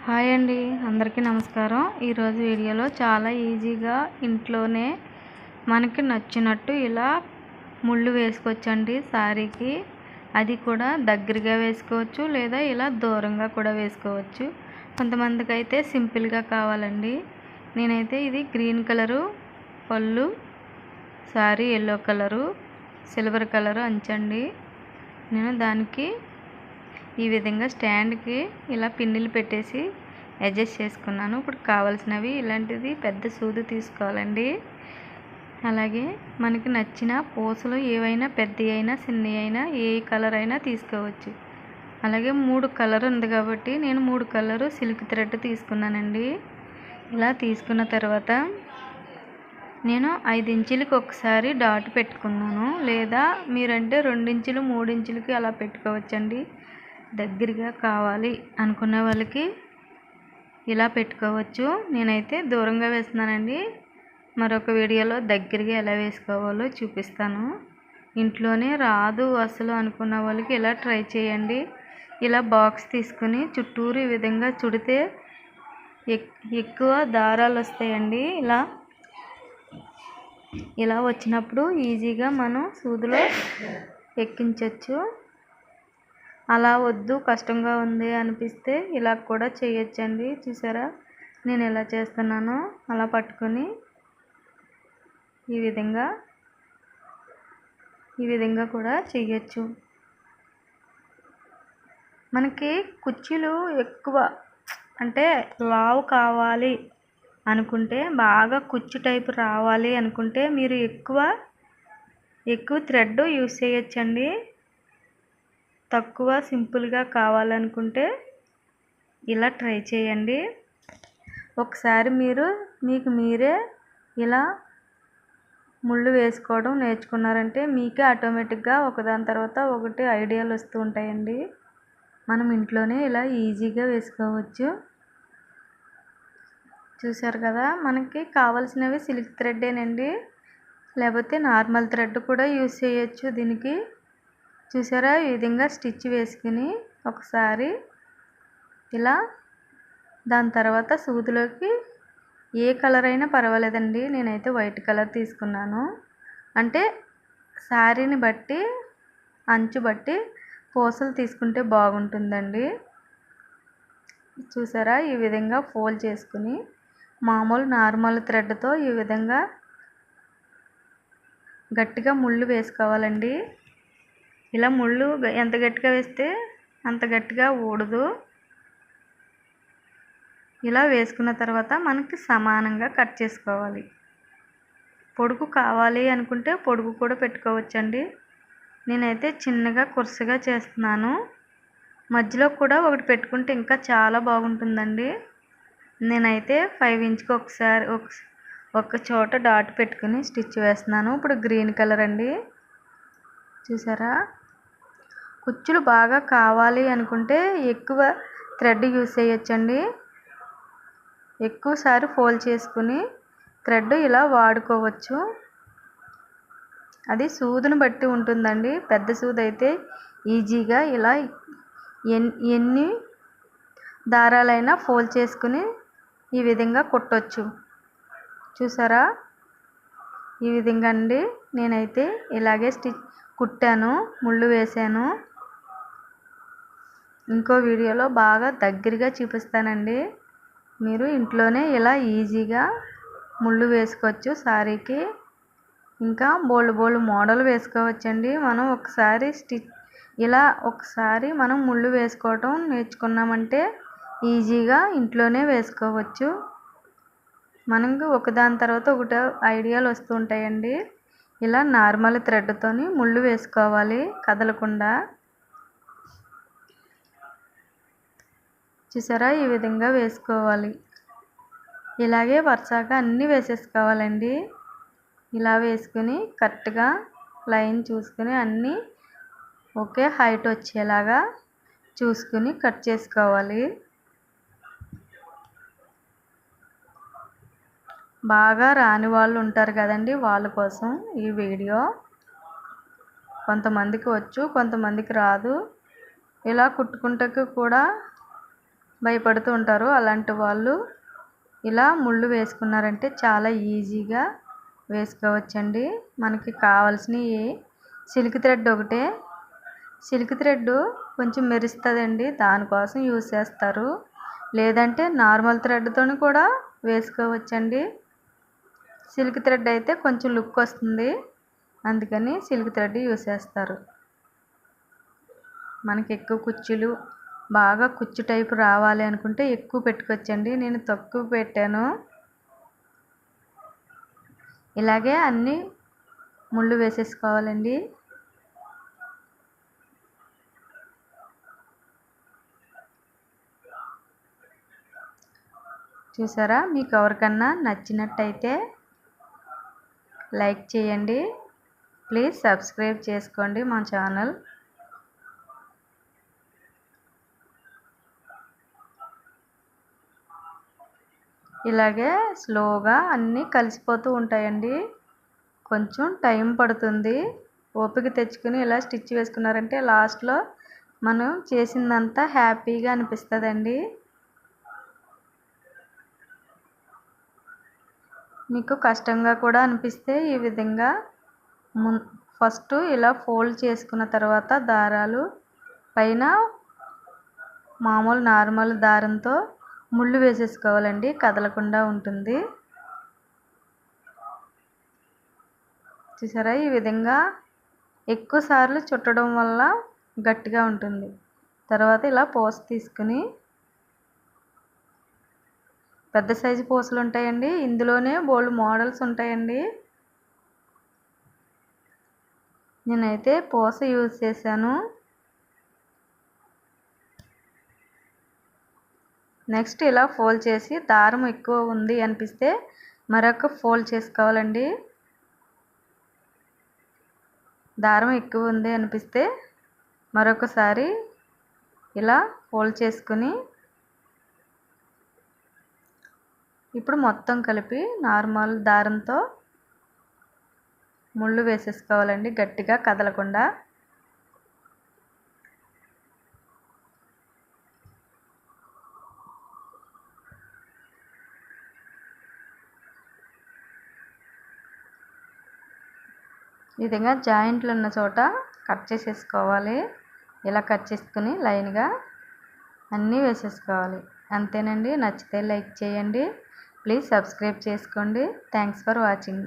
Hi అండి, అందరికీ నమస్కారం. ఈరోజు వీడియోలో చాలా ఈజీగా ఇంట్లోనే మనకి నచ్చినట్టు ఇలా ముళ్ళు వేసుకోవచ్చండి శారీకి. అది కూడా దగ్గరగా వేసుకోవచ్చు, లేదా ఇలా దూరంగా కూడా వేసుకోవచ్చు. కొంతమందికి అయితే సింపుల్గా కావాలండి. నేనైతే ఇది గ్రీన్ కలరు పళ్ళు, sari yellow colour, silver colour అంచండి. నేను దానికి ఈ విధంగా స్టాండ్కి ఇలా పిన్నులు పెట్టేసి అడ్జస్ట్ చేసుకున్నాను. ఇప్పుడు కావాల్సినవి ఇలాంటిది పెద్ద సూది తీసుకోవాలండి. అలాగే మనకి నచ్చిన పూసలు ఏవైనా పెద్దవి అయినా చిన్నవి అయినా ఏ కలర్ అయినా తీసుకోవచ్చు. అలాగే 3 కలర్ ఉంది కాబట్టి నేను 3 కలరు సిల్క్ థ్రెడ్ తీసుకున్నానండి. ఇలా తీసుకున్న తర్వాత నేను 5 ఇంచులకి ఒకసారి డాట్ పెట్టుకున్నాను, లేదా మీరంటే 2 ఇంచులు 3 ఇంచులకి అలా పెట్టుకోవచ్చండి. దగ్గరగా కావాలి అనుకునే వాళ్ళకి ఇలా పెట్టుకోవచ్చు. నేనైతే దూరంగా వేస్తున్నానండి. మరొక వీడియోలో దగ్గరగా ఎలా వేసుకోవాలో చూపిస్తాను. ఇంట్లోనే రాదు అసలు అనుకున్న వాళ్ళకి ఇలా ట్రై చేయండి. ఇలా బాక్స్ తీసుకుని చుట్టూరు ఈ విధంగా చుడితే ఎక్కువ దారాలు వస్తాయండి. ఇలా వచ్చినప్పుడు ఈజీగా మనం సూదిలో ఎక్కించవచ్చు. అలా వద్దు కష్టంగా ఉంది అనిపిస్తే ఇలా కూడా చేయొచ్చండి. చూసారా నేను ఎలా చేస్తున్నానో? అలా పట్టుకొని ఈ విధంగా కూడా చేయొచ్చు. మనకి కుర్చీలు ఎక్కువ అంటే లావు కావాలి అనుకుంటే, బాగా కుచ్చు టైపు రావాలి అనుకుంటే మీరు ఎక్కువ థ్రెడ్ యూస్ చేయొచ్చండి. తక్కువ సింపుల్గా కావాలనుకుంటే ఇలా ట్రై చేయండి. ఒకసారి మీకు మీరే ఇలా ముళ్ళు వేసుకోవడం నేర్చుకున్నారంటే మీకే ఆటోమేటిక్గా ఒకదాని తర్వాత ఒకటి ఐడియాలు వస్తూ ఉంటాయండి. మనం ఇంట్లోనే ఇలా ఈజీగా వేసుకోవచ్చు. చూసారు కదా, మనకి కావాల్సినవి సిల్క్ థ్రెడ్డేనండి, లేకపోతే నార్మల్ థ్రెడ్ కూడా యూస్ చేయొచ్చు దీనికి. చూసారా ఈ విధంగా స్టిచ్ వేసుకుని ఒకసారి ఇలా దాని తర్వాత సూదిలోకి ఏ కలర్ అయినా పర్వాలేదండి. నేనైతే వైట్ కలర్ తీసుకున్నాను. అంటే శారీని బట్టి అంచు బట్టి పూసలు తీసుకుంటే బాగుంటుందండి. చూసారా ఈ విధంగా ఫోల్డ్ చేసుకుని మామూలు నార్మల్ థ్రెడ్తో ఈ విధంగా గట్టిగా ముళ్ళు వేసుకోవాలండి. ఇలా ముళ్ళు ఎంత గట్టిగా వేస్తే అంత గట్టిగా ఊడదు. ఇలా వేసుకున్న తర్వాత మనకి సమానంగా కట్ చేసుకోవాలి. పొడుగు కావాలి అనుకుంటే పొడుగు కూడా పెట్టుకోవచ్చండి. నేనైతే చిన్నగా కురుసగా చేస్తున్నాను. మధ్యలో కూడా ఒకటి పెట్టుకుంటే ఇంకా చాలా బాగుంటుందండి. నేనైతే 5 ఇంచుకి ఒకసారి ఒక చోట డాట్ పెట్టుకుని స్టిచ్ వేస్తున్నాను. ఇప్పుడు గ్రీన్ కలర్ అండి. చూసారా, కుచ్చులు బాగా కావాలి అనుకుంటే ఎక్కువ థ్రెడ్ యూస్ చేయొచ్చండి. ఎక్కువసారి ఫోల్డ్ చేసుకుని థ్రెడ్ ఇలా వాడుకోవచ్చు. అది సూదును బట్టి ఉంటుందండి. పెద్ద సూది అయితే ఈజీగా ఇలా ఎన్ని దారాలైనా ఫోల్డ్ చేసుకుని ఈ విధంగా కుట్టవచ్చు. చూసారా ఈ విధంగా అండి. నేనైతే ఇలాగే కుట్టాను, ముళ్ళు వేసాను. ఇంకో వీడియోలో బాగా దగ్గరగా చూపిస్తానండి. మీరు ఇంట్లోనే ఇలా ఈజీగా ముళ్ళు వేసుకోవచ్చు శారీకి. ఇంకా బోల్డ్ మోడల్ వేసుకోవచ్చండి. మనం ఒకసారి మనం ముళ్ళు వేసుకోవటం నేర్చుకున్నామంటే ఈజీగా ఇంట్లోనే వేసుకోవచ్చు. మనకు ఒకదాని తర్వాత ఒకటి ఐడియాలు వస్తూ ఉంటాయండి. ఇలా నార్మల్ థ్రెడ్తోని ముళ్ళు వేసుకోవాలి కదలకుండా. చూసారా ఈ విధంగా వేసుకోవాలి. ఇలాగే వరుసగా అన్నీ వేసేసుకోవాలండి. ఇలా వేసుకుని కరెక్ట్గా లైన్ చూసుకుని అన్నీ ఒకే హైట్ వచ్చేలాగా చూసుకుని కట్ చేసుకోవాలి. బాగా రాని వాళ్ళు ఉంటారు కదండి, వాళ్ళ కోసం ఈ వీడియో. కొంతమందికి వచ్చు, కొంతమందికి రాదు. ఇలా కుట్టుకుంటూ కూడా భయపడుతూ ఉంటారు. అలాంటి వాళ్ళు ఇలా ముళ్ళు వేసుకున్నారంటే చాలా ఈజీగా వేసుకోవచ్చండి. మనకి కావాల్సినవి సిల్క్ థ్రెడ్ ఒకటే. సిల్క్ థ్రెడ్ కొంచెం మెరుస్తుందండి, దానికోసం యూజ్ చేస్తారు. లేదంటే నార్మల్ థ్రెడ్తో కూడా వేసుకోవచ్చండి. సిల్క్ థ్రెడ్ అయితే కొంచెం లుక్ వస్తుంది, అందుకని సిల్క్ థ్రెడ్ యూజ్ చేస్తారు. మనకి ఎక్కువ కుచ్చులు బాగా కుచ్చు టైపు రావాలి అనుకుంటే ఎక్కువ పెట్టుకోవచ్చండి. నేను తక్కువ పెట్టాను. ఇలాగే అన్నీ ముళ్ళు వేసేసుకోవాలండి. చూసారా? మీకు ఎవరికన్నా నచ్చినట్టయితే లైక్ చేయండి. ప్లీజ్ సబ్స్క్రైబ్ చేసుకోండి మా ఛానల్. ఇలాగే స్లోగా అన్నీ కలిసిపోతూ ఉంటాయండి. కొంచెం టైం పడుతుంది. ఓపిక తెచ్చుకుని ఇలా స్టిచ్ వేసుకున్నారంటే లాస్ట్లో మనం చేసిందంతా హ్యాపీగా అనిపిస్తుందండి. మీకు కష్టంగా కూడా అనిపిస్తే ఈ విధంగా ఫస్ట్ ఇలా ఫోల్డ్ చేసుకున్న తర్వాత దారాలు పైన మామూలు నార్మల్ దారంతో ముళ్ళు వేసేసుకోవాలండి, కదలకుండా ఉంటుంది. చూసారా? ఈ విధంగా ఎక్కువ సార్లు చుట్టడం వల్ల గట్టిగా ఉంటుంది. తర్వాత ఇలా పూస తీసుకుని, పెద్ద సైజు పూసలు ఉంటాయండి, ఇందులోనే బోల్డ్ మోడల్స్ ఉంటాయండి. నేనైతే పూస యూజ్ చేశాను. నెక్స్ట్ ఇలా ఫోల్డ్ చేసి దారం ఎక్కువ ఉంది అనిపిస్తే మరొక ఫోల్డ్ చేసుకోవాలండి. దారం ఎక్కువ ఉంది అనిపిస్తే మరొకసారి ఇలా ఫోల్డ్ చేసుకుని ఇప్పుడు మొత్తం కలిపి నార్మల్ దారంతో ముళ్ళు వేసేసుకోవాలండి, గట్టిగా కదలకుండా. ఈ విధంగా జాయింట్లు ఉన్న చోట కట్ చేసేసుకోవాలి. ఇలా కట్ చేసుకుని లైన్గా అన్నీ వేసేసుకోవాలి. అంతేనండి. నచ్చితే లైక్ చేయండి. ప్లీజ్ సబ్స్క్రైబ్ చేసుకోండి. Thanks for watching.